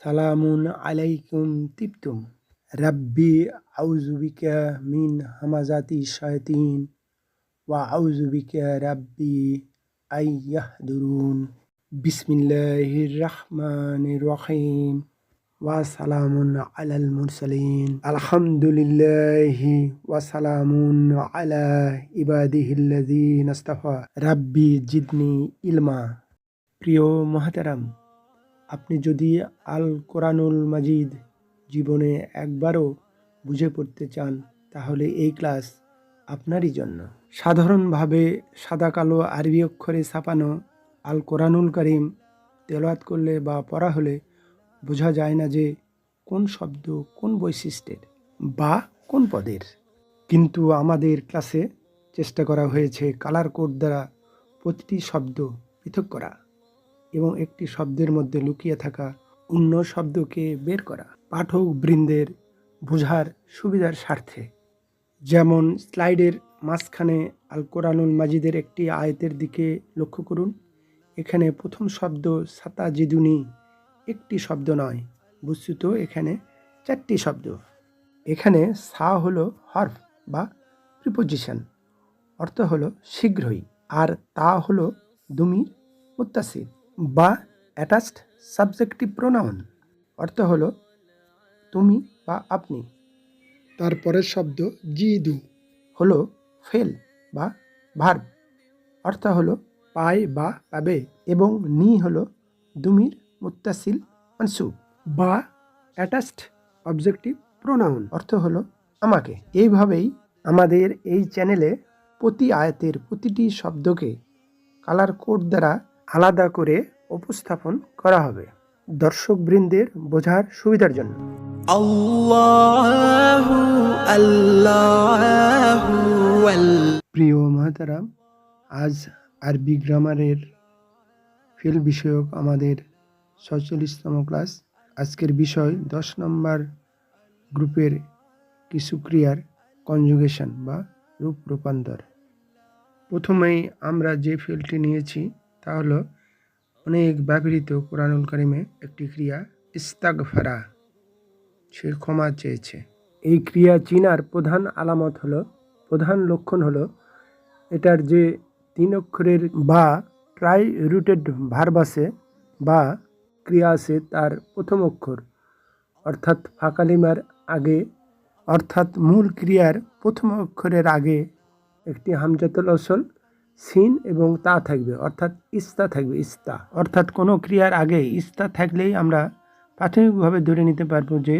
সালামুন আলাইকুম তিবতুম রাব্বি আউযু বিকা মিন হামাযাতি শায়াতিন ওয়া আউযু বিকা রাব্বি আন ইয়াহদুরুন বিসমিল্লাহির রাহমানির রহিম ওয়া সালামুন আলাল মুরসালিন আলহামদুলিল্লাহি ওয়া সালামুন আলা ইবাদিহিল্লাযীনা ইসতাফা রাব্বি জিদনি ইলমা। প্রিয় মুহতারাম, আপনি যদি আল কোরআনুল মাজিদ জীবনে একবারও বুঝে পড়তে চান তাহলে এই ক্লাস আপনারই জন্য। সাধারণভাবে সাদা কালো আরবি অক্ষরে ছাপানো আল কোরআনুল কারীম তেলাওয়াত করলে বা পড়া হলে বোঝা যায় না যে কোন শব্দ কোন বৈশিষ্ট্যের বা কোন পদের। কিন্তু আমাদের ক্লাসে চেষ্টা করা হয়েছে কালার কোড দ্বারা প্রতিটি শব্দ পৃথক করা এবং একটি শব্দের মধ্যে লুকিয়ে থাকা অন্য শব্দকে বের করা পাঠক বৃন্দের বোঝার সুবিধার স্বার্থে। যেমন স্লাইডের মাঝখানে আল কোরআনুল মাজিদের একটি আয়াতের দিকে লক্ষ্য করুন। এখানে প্রথম শব্দ সাতাজিদুনি একটি শব্দ নয়, বস্তুত এখানে 4টি শব্দ। এখানে সা হলো হরফ বা প্রিপোজিশন, অর্থ হলো শীঘ্রই, আর তা হলো দুমির মুত্তাসিল বা অ্যাটাচড সাবজেক্টিভ প্রোনাউন, অর্থ হলো তুমি বা আপনি। তারপরের শব্দ জিদু হলো ফেল বা ভার্ব, অর্থ হলো পায় বা পাবে, এবং নি হলো দুমির মুত্তাসিল মানসুব বা অ্যাটাচড অবজেক্টিভ প্রোনাউন, অর্থ হলো আমাকে। এইভাবেই আমাদের এই চ্যানেলে প্রতি আয়াতের প্রতিটি শব্দকে কালার কোড দ্বারা আলাদা করে উপস্থাপন করা হবে দর্শকবৃন্দের বোঝার সুবিধার জন্য। আল্লাহু আল্লাহু প্রিয় মহতারাম, আজ আরবি গ্রামারের ফেল বিষয়ক আমাদের ৪৬তম ক্লাস। আজকের বিষয় 10 নম্বর গ্রুপের কিছু ক্রিয়ার কনজুগেশন বা রূপ রূপান্তর। প্রথমেই আমরা যে ফেলটি নিয়েছি তা হলো অনেক ব্যবহৃত কোরআনুল কারীমে একটি ক্রিয়া ইস্তাগফারা, সে ক্ষমা চেয়েছে। এই ক্রিয়া চিনার প্রধান আলামত হলো, প্রধান লক্ষণ হলো এটার যে 3 অক্ষরের বা ট্রাই রুটেড ভার্ব আছে বা ক্রিয়া আছে তার প্রথম অক্ষর অর্থাৎ ফাকালিমার আগে, অর্থাৎ মূল ক্রিয়ার প্রথম অক্ষরের আগে একটি হামজাতুল ওসল সিন এবং তা থাকবে, অর্থাৎ ইস্তা থাকবে। ইস্তা অর্থাৎ কোনো ক্রিয়ার আগে ইস্তা থাকলেই আমরা প্রাথমিকভাবে ধরে নিতে পারবো যে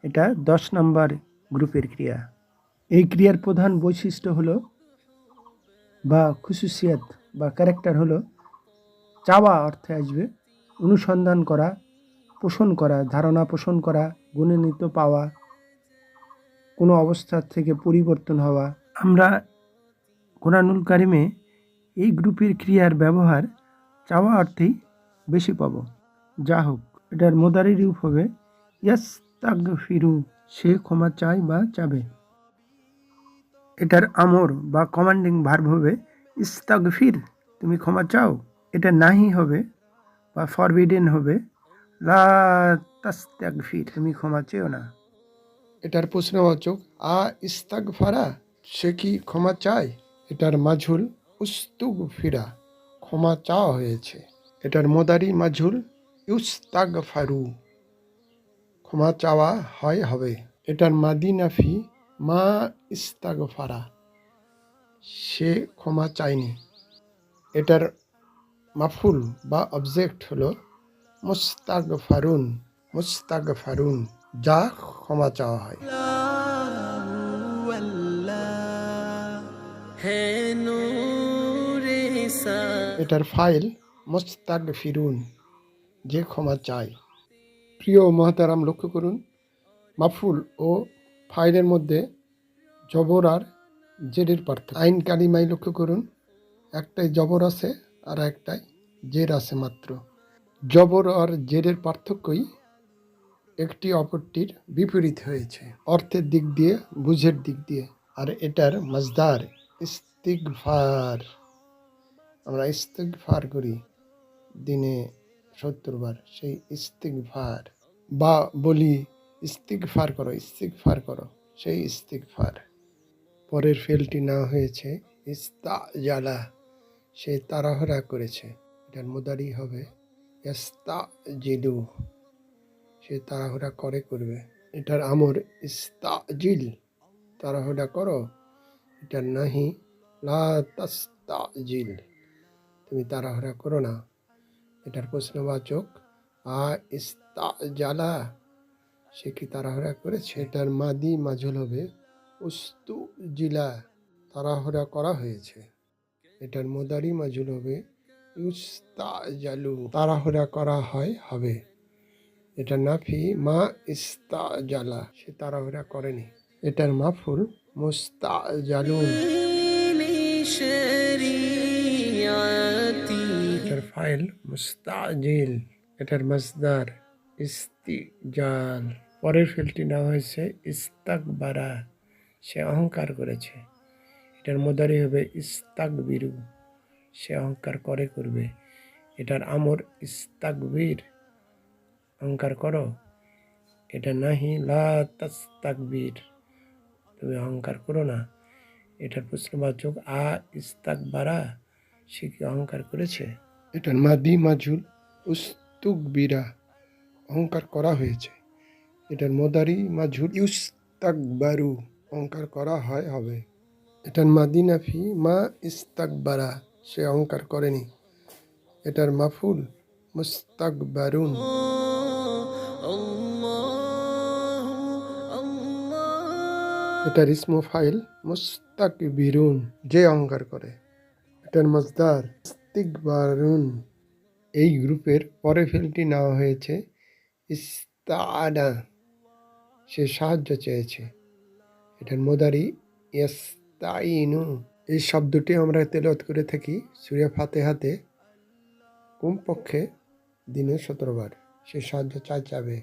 এটা 10 নম্বর গ্রুপের ক্রিয়া। এই ক্রিয়ার প্রধান বৈশিষ্ট্য হলো বা খুসুসিয়াত বা ক্যারেক্টার হলো চাওয়া অর্থে আসবে, অনুসন্ধান করা, পোষণ করা, ধারণা পোষণ করা, গুণান্বিত পাওয়া, কোনো অবস্থা থেকে পরিবর্তন হওয়া। আমরা কোরআনুল কারীমে এই গ্রুপের ক্রিয়ার ব্যবহার চাওয়া অর্থেই বেশি পাবো। যা হোক, এটার মুদারি রূপ হবে ইয়াস্তাগফিরু, সে ক্ষমা চায় বা চাবে। এটার আমর বা কমান্ডিং ভার্ব হবে ইস্তাগফির, তুমি ক্ষমা চাও। এটা নাহি হবে বা ফরবিডেন হবে লা তাস্তাগফির, তুমি ক্ষমা চেও না। এটার প্রশ্নবাচক আ ইস্তাগফারা, সে কি ক্ষমা চায়। এটার মাঝুল উস্তুগফিরা, ক্ষমা চাওয়া হয়েছে। এটার মোদারি মাঝুল ইউস্তাগফারু, ক্ষমা চাওয়া হয় হবে। এটার মাদি নাফি মা ইস্তাগফারা, সে ক্ষমা চায়নি। এটার মাফুল বা অবজেক্ট হলো মুস্তাগফারুন, মুস্তাগফারুন, যা ক্ষমা চাওয়া হয়। এটার ফাইল মুস্তাগফিরুন, যে ক্ষমা চায়। প্রিয় মহতারাম, লক্ষ্য করুন মাফুল ও ফাইলের মধ্যে জবর আর জেরের পার্থক্য। আইন কালিমায় লক্ষ্য করুন, একটাই জবর আছে আর একটাই জের আছে মাত্র। জবর আর জেরের পার্থক্যই একটি অপরটির বিপরীত হয়েছে, অর্থের দিক দিয়ে, বুঝের দিক দিয়ে। আর এটার মাজদার ইস্তিগফার, আমরা ইস্তিগফার করি দিনে 70 বার, সেই ইস্তিগফার। বা বলি ইস্তিগফার করো, ইস্তিগফার করো, সেই ইস্তিগফার। পরের ফেলটি না হয়েছে ইস্তাজালা, সে তাড়াহুড়া করেছে। এটার মুদারি হবে ইস্তাজিলু, সে তাড়াহুড়া করবে। এটার আমর ইস্তাজিল, তাড়াহুড়া করো। এটার নাহি লা তাস্তাজিল, তুমি তাড়াহুড়া করো না। এটার প্রশ্নবাচক আ ইস্তাজালা, সে কি তাড়াহুড়া করেছে। এটার মাদি মাজুল হবে উস্তুজিলা, তাড়াহুড়া করা হয়েছে। এটার মুদারি মাজুল হবে ইস্তাজালু, তাড়াহুড়া করা হবে। এটা নাফি মা ইস্তাজালা, সে তাড়াহুড়া করেনি। এটার মাফুল মুস্তাজালুন। এটার ফাইল মুস্তাজিল। এটার মাসদার ইস্তিজাল। পরের ফেলটি নেওয়া হয়েছে ইস্তাকবারা, সে অহংকার করেছে। এটার মুদারি হবে ইস্তাকবিরু, সে অহংকার করবে। এটার আমর ইস্তাকবির, অহংকার করো। এটা নাহি লা তাস্তাকবির, তুমি অহংকার করো না। এটার প্রশ্নবাচক আ ইস্তাকবারা, সে কি অহংকার করেছে। এটার মাদি মাজুল উস্তুকবিরা, অহংকার করা হয়েছে। এটার মুদারি মাজুল ইস্তাকবারু, অহংকার করা হবে। এটার মাদি নাফি মা ইস্তাকবারা, সে অহংকার করেনি। এটার মাফুল মুস্তাকবারুন। এটার ইসমু ফাইল মুস্তাকবিরুন, যে অহংকার করে। এটার মজদার ইস্তিগবারুন। এই গ্রুপের পরে ফেলটি নেওয়া হয়েছে ইস্তাআনা, সে সাহায্য চেয়েছে। এটার মুদারি ইস্তাইনু। এই শব্দটি আমরা তেলাওয়াত করে থাকি সূরা ফাতিহাতে কমপক্ষে দিনে 17 বার। সে সাহায্য চাবে।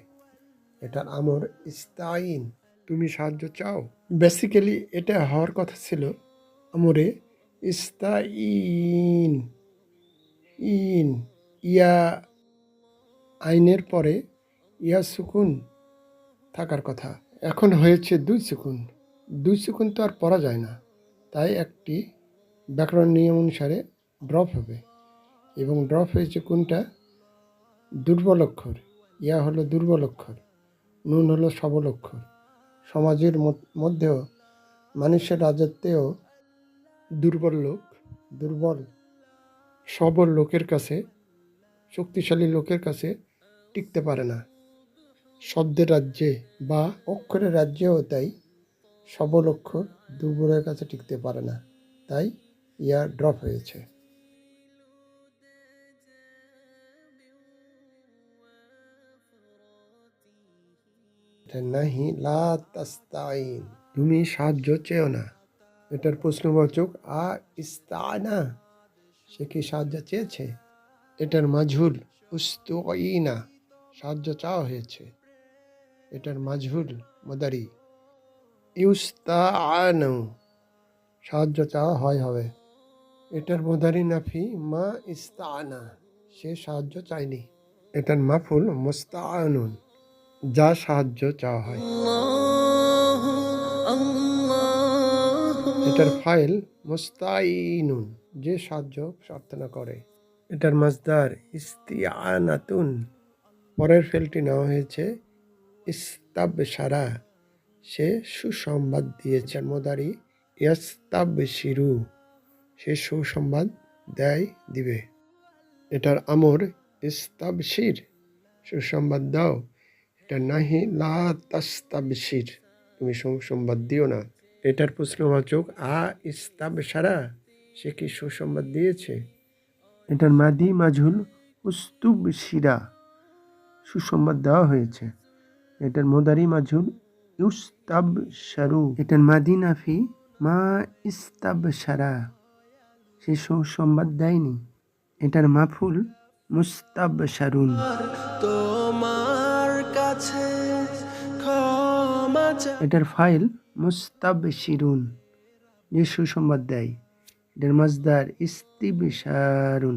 এটার আমর ইস্তাইন, তুমি সাহায্য চাও। বেসিক্যালি এটা হওয়ার কথা ছিল আমরে ইস্তাইন, ইন, ইয়া আইনের পরে ইয়া সুকুন থাকার কথা। এখন হয়েছে 2 সুকুন। 2 সুকুন তো আর পড়া যায় না, তাই একটি ব্যাকরণ নিয়ম অনুসারে ড্রপ হবে। এবং ড্রপ হয়েছে কোনটা? দুর্বল অক্ষর। ইয়া হলো দুর্বল অক্ষর, নুন হলো সবল অক্ষর। সমাজের মধ্যেও, মানুষের রাজত্বেও দুর্বল সবল লোকের কাছে, শক্তিশালী লোকের কাছে টিকতে পারে না। শব্দের রাজ্যে বা অক্ষরের রাজ্যেও তাই, সবল অক্ষর দুর্বলের কাছে টিকতে পারে না, তাই ইয়া ড্রপ হয়েছে। নাহি লা তাস্তাইন, তুমি সাহায্য চেও না। এটার প্রশ্নবাচক আ ইস্তানা, সে কি সাহায্য চেয়েছে। এটার মাজহুল উস্তুইনা, সাহায্য চাওয়া হয়েছে। এটার মাজহুল মুদারি ইউস্তাআনু, সাহায্য চাওয়া হবে। এটার মুদারি নাফি মা ইস্তাআনা, সে সাহায্য চায়নি। এটার মাফুল মুস্তাআনুন, যা সাহায্য চাওয়া হয়। এটার ফাইল মুস্তাইনুন, যে সাহায্য প্রার্থনা করে। এটার মাজদার ইস্তিয়ানাতুন। পরের ফেলটি নেওয়া হয়েছে ইস্তাবশারা, সে সুসংবাদ দিয়েছে। মুদারি ইস্তাবশিরু, সে সুসংবাদ দিবে। এটার আমর ইস্তাবশির, সুসংবাদ দাও। এটা নাহি লা তাস্তাবশির, তুমি সুসংবাদ দিও না। এটার প্রশ্নবাচক আ ইস্তাবশারা, সে কি সুসংবাদ দিয়েছে। এটার মাদি মাজহুল উস্তুবশিরা, সুসংবাদ দেওয়া হয়েছে। এটার মুদারি মাজহুল ইউস্তাবশারু। এটার মাদি নাফি মা ইস্তাবশারা, সে সুসংবাদ দেয়নি। এটার মাফুল মুস্তাবশারুন। এটার ফাইল মুস্তাবশিরুন, যে সুসংবাদ দেয়। এটার মাজদার ইস্তিবশারুন।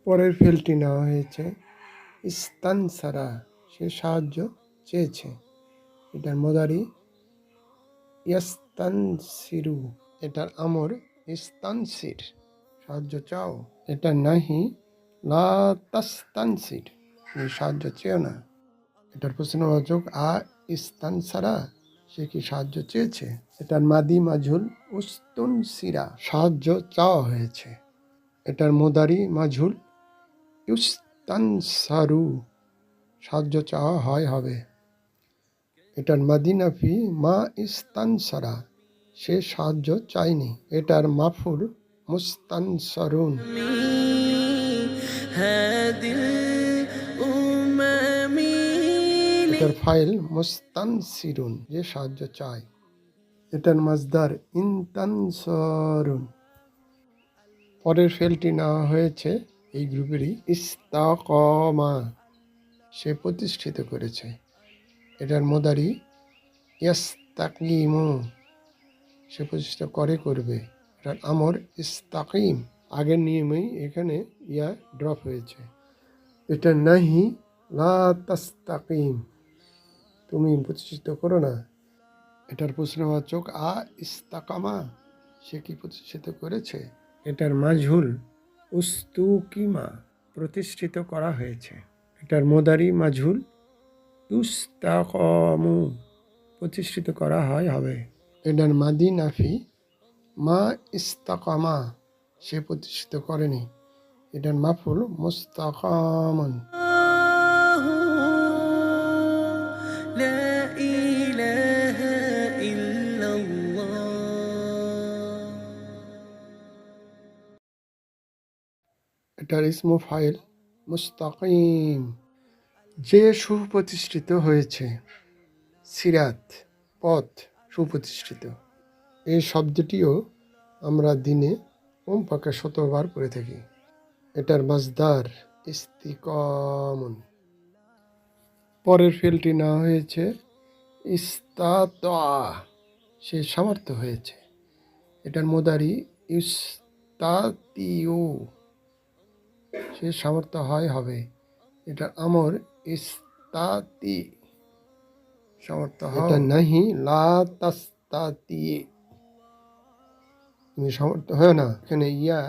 পরের ফেলটি নেওয়া হয়েছে ইস্তানসারা, সে সাহায্য চেয়েছে। এটার মোদারি ইয়াস্তানসিরু, এটার আমর ইস্তানসির, সাহায্য চাও। এটা নাহি লা তাস্তানসির, তুমি সাহায্য চেও না। এটার প্রশ্নবাচক আ ইস্তানসারা, সে কি সাহায্য চেয়েছে। এটার মাদি মাজহুল উস্তুনসিরা, সাহায্য চাওয়া হয়েছে। এটার মোদারি মাজহুল ইউস্তানসারু, সাহায্য চাওয়া হয় হবে। এটার মাদিনাফি মা ইস্তানসারা, সে সাহায্য চায়নি। এটার মাফুল মুস্তানসারুন। এটার ফাইল মুস্তানসিরুন, যে সাহায্য চায়। এটার মাজদার ইনতানসারুন। পরের ফেলটি নেওয়া হয়েছে এই গ্রুপেরই ইস্তাকমা, সে প্রতিষ্ঠিত করেছে। এটার মোদারি ইয়াস্তাকিমু, সে প্রতিষ্ঠা করবে। এটার আমর ইস্তাকিম, আগের নিয়মেই এখানে ইয়া ড্রপ হয়েছে। এটা নাহি লা তাস্তাকিম, তুমি প্রতিষ্ঠিত করো না। এটার প্রশ্নবাচক আ ইস্তাকামা, সে কি প্রতিষ্ঠিত করেছে। এটার মাজহুল উস্তুকিমা, প্রতিষ্ঠিত করা হয়েছে। এটার মোদারি মাজহুল তুস্তাকমু, প্রতিষ্ঠিত করা হয় হবে। এটার মাদি নাফি মা ইস্তাকামা, সে প্রতিষ্ঠিত করেনি। এটার মাফুল মুস্তাকামান। এটার ইসমু ফাইল মুস্তাকিম, যে সুপ্রতিষ্ঠিত হয়েছে। সিরাত, পথ, সুপ্রতিষ্ঠিত। এই শব্দটিও আমরা দিনে কমপক্ষে ১৭ বার পড়ে থাকি। এটার মাজদার ইস্তিকামুন। পরের ফেলটি নেওয়া হয়েছে ইস্তাতা, সে সামর্থ্য হয়েছে। এটার মোদারি ইস্তাতিউ, সে সামর্থ্য হয় হবে। এটার আমর ইস্তাতি, সামর্থ্য হয়। এটা নাহি লা তাস্তাতি, তুমি সামর্থ্য হয় না। এখানে ইয়া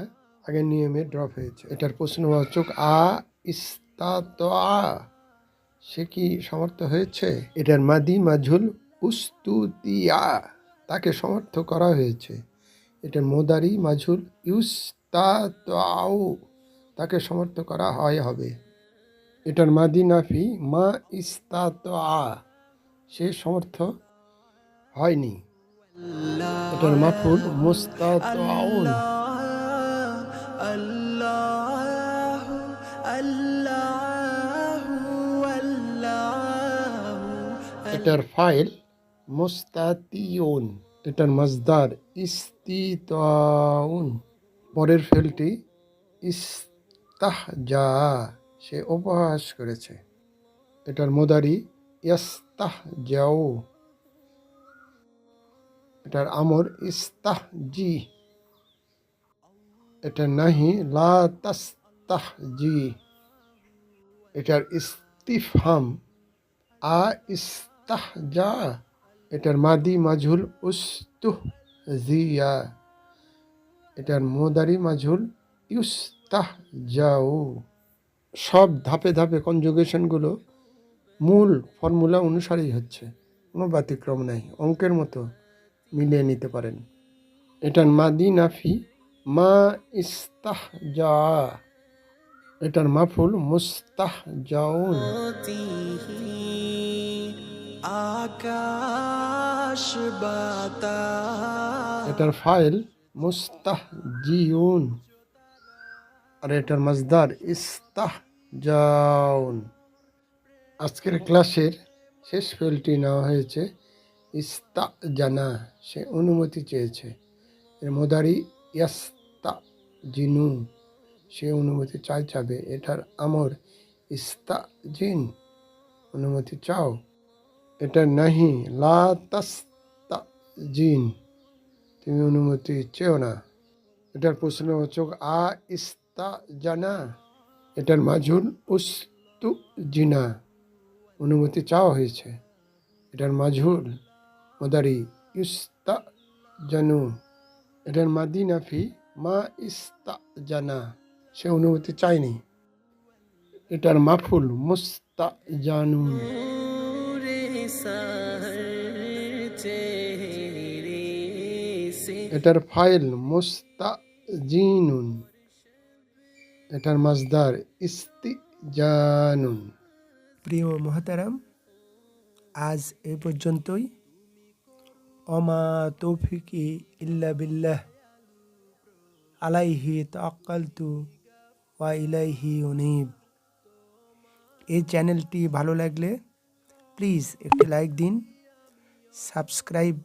আগের নিয়মে ড্রপ হয়েছে। এটার প্রশ্নবাচক আ ইস্তাতা, সে কি সমর্থ হয়েছে। এটার মাদি মাজহুল উস্তুতিয়া, তাকে সমর্থ করা হয়েছে। এটার মোদারি মাজহুল ইউস্তাতাউ, তাকে সমর্থ করা হয় হবে। এটার মাদি নাফি মা ইস্তাতা, সে সমর্থ হয়নি। এটার মাফুল মুস্তাতাউন। এটার ফাইল মুস্তাতিউন। এটার মাজদার ইস্তিতাউন। পরের ফেলটি ইস্তাহজা, সে উপহাস করেছে। এটার মোদারি ইয়াস্তাহজাউ। এটার আমর ইস্তাহজি। এটার নাহি লা তাস্তাহজি। এটার ইস্তিফহাম আ ইস্তাহজা। এটার মাদি মাজহুল উস্তুহজিয়া। এটার মোদারি মাজহুল ইউস্তাহজাউ। সব ধাপে ধাপে কনজুগেশনগুলো মূল ফর্মুলা অনুসারেই হচ্ছে, কোনো ব্যতিক্রম নাই। অঙ্কের মতো মিলিয়ে নিতে পারেন। এটার মাদি নাফি মা ইস্তাহজা। এটার মাফুল মুস্তাহজাউন। আকাশ বাতাস, এটার ফাইল মুস্তাহজিউন। আর এটার মাজদার ইস্তাহজাউন। আজকের ক্লাসের শেষ ফেলটি নেওয়া হয়েছে ইস্তাজানা, সে অনুমতি চেয়েছে। এর মোদারি ইয়াস্তাজিনু, সে অনুমতি চাবে। এটার আমর ইস্তাজিন, অনুমতি চাও। এটা নাহি লা তাস্তাজিন, তুমি অনুমতি চেও না। এটার প্রশ্নবাচক আ ইস্তাজানা। এটার মাজহুল উস্তুজিনা। অনুমতি চাওয়া হয়েছে। এটার মাজহুর মুদারি ইস্তা জানু, এটার মাদি নাফি মা ইস্তা জানা, সে অনুমতি চায়নি। এটার মাফুল মুস্তা জানুন। এটার ফাইল মুস্তাজিনুন। এটার মাজদার ইস্তিজানুন। প্রিয় মোহতারাম, আজ এ পর্যন্তই। অমা তৌফিকি ইল্লা বিল্লাহ, আলাইহি তাওয়াক্কালতু ওয়া ইলাইহি উনীব। এই চ্যানেলটি ভালো লাগলে প্লিজ একটি লাইক দিন, সাবস্ক্রাইব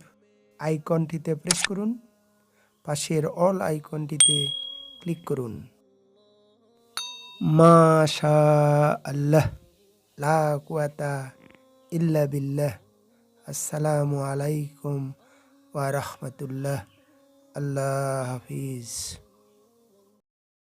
আইকনটিতে প্রেস করুন, পাশের অল আইকনটিতে ক্লিক করুন। মাশা আল্লাহ, লা কুওয়াতা ইল্লা বিল্লাহ। আসসালামু আলাইকুম ওয়া রাহমাতুল্লাহ। আল্লাহ হাফিজ।